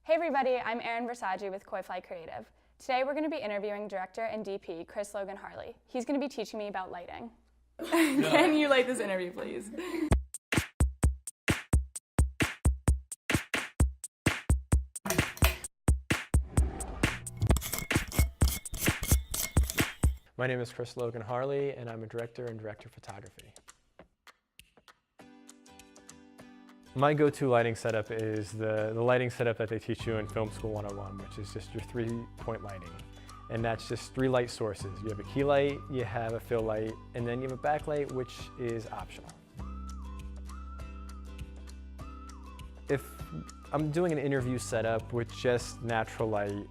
Hey everybody, I'm Erin Versaggi with Koi Fly Creative. Today we're going to be interviewing director and DP Chris Logan Harley. He's going to be teaching me about lighting. Can you light this interview, please? My name is Chris Logan Harley, and I'm a director and director of photography. My go-to lighting setup is the lighting setup that they teach you in Film School 101, which is just your three-point lighting. And that's just three light sources. You have a key light, you have a fill light, and then you have a backlight, which is optional. If I'm doing an interview setup with just natural light,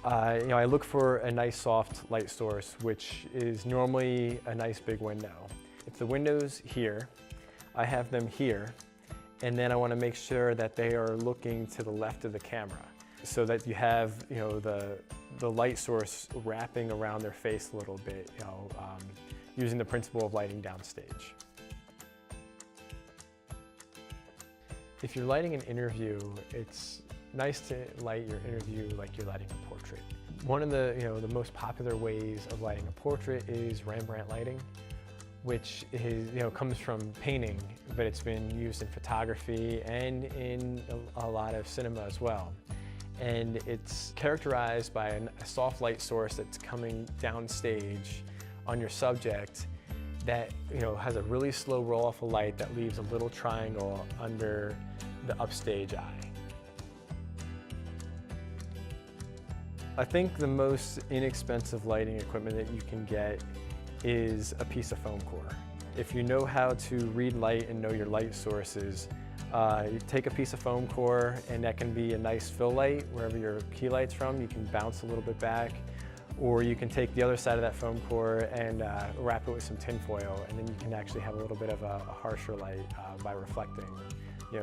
I look for a nice soft light source, which is normally a nice big window. If the window's here, I have them here, and then I want to make sure that they are looking to the left of the camera, so that you have the light source wrapping around their face a little bit, using the principle of lighting downstage. If you're lighting an interview, it's nice to light your interview like you're lighting a portrait. One of the most popular ways of lighting a portrait is Rembrandt lighting, which is, comes from painting, but it's been used in photography and in a lot of cinema as well. And it's characterized by a soft light source that's coming downstage on your subject that has a really slow roll off of light that leaves a little triangle under the upstage eye. I think the most inexpensive lighting equipment that you can get is a piece of foam core. If you know how to read light and know your light sources, you take a piece of foam core, and that can be a nice fill light wherever your key light's from. You can bounce a little bit back, or you can take the other side of that foam core and wrap it with some tin foil, and then you can actually have a little bit of a harsher light by reflecting,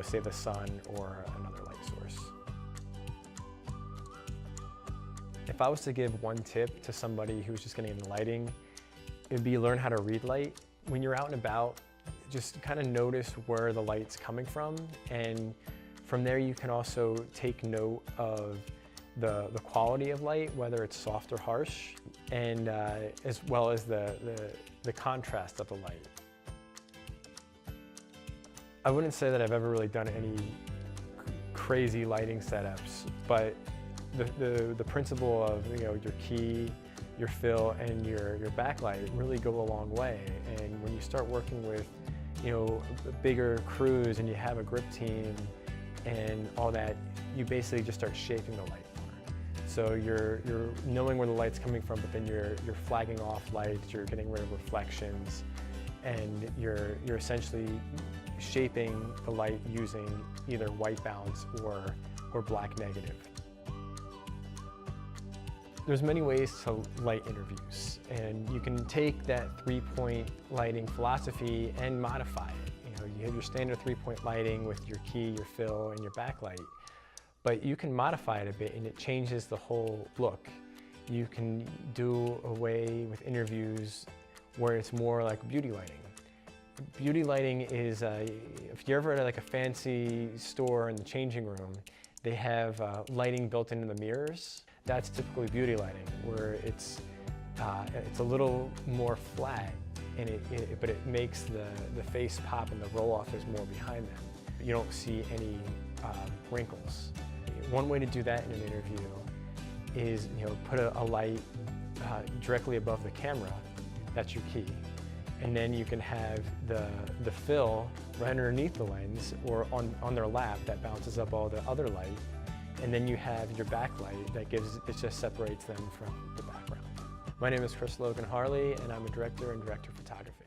say the sun or another light source. If I was to give one tip to somebody who's just getting into lighting, it would be learn how to read light. When you're out and about, just kind of notice where the light's coming from, and from there you can also take note of the quality of light, whether it's soft or harsh, and as well as the contrast of the light. I wouldn't say that I've ever really done any crazy lighting setups, but the principle of your key, your fill, and your backlight really go a long way. And when you start working with bigger crews and you have a grip team and all that, you basically just start shaping the light more. So you're knowing where the light's coming from, but then you're flagging off lights, you're getting rid of reflections, and you're essentially shaping the light using either white balance or black negative. There's many ways to light interviews, and you can take that three-point lighting philosophy and modify it. You have your standard three-point lighting with your key, your fill, and your backlight, but you can modify it a bit and it changes the whole look. You can do away with interviews where it's more like beauty lighting. Beauty lighting is, if you're ever at like a fancy store in the changing room, they have lighting built into the mirrors. That's typically beauty lighting, where it's a little more flat, and but it makes the face pop and the roll-off is more behind them. You don't see any wrinkles. One way to do that in an interview is put a light directly above the camera. That's your key. And then you can have the fill right underneath the lens or on their lap that bounces up all the other light. And then you have your backlight that it just separates them from the background. My name is Chris Logan Harley, and I'm a director and director of photography.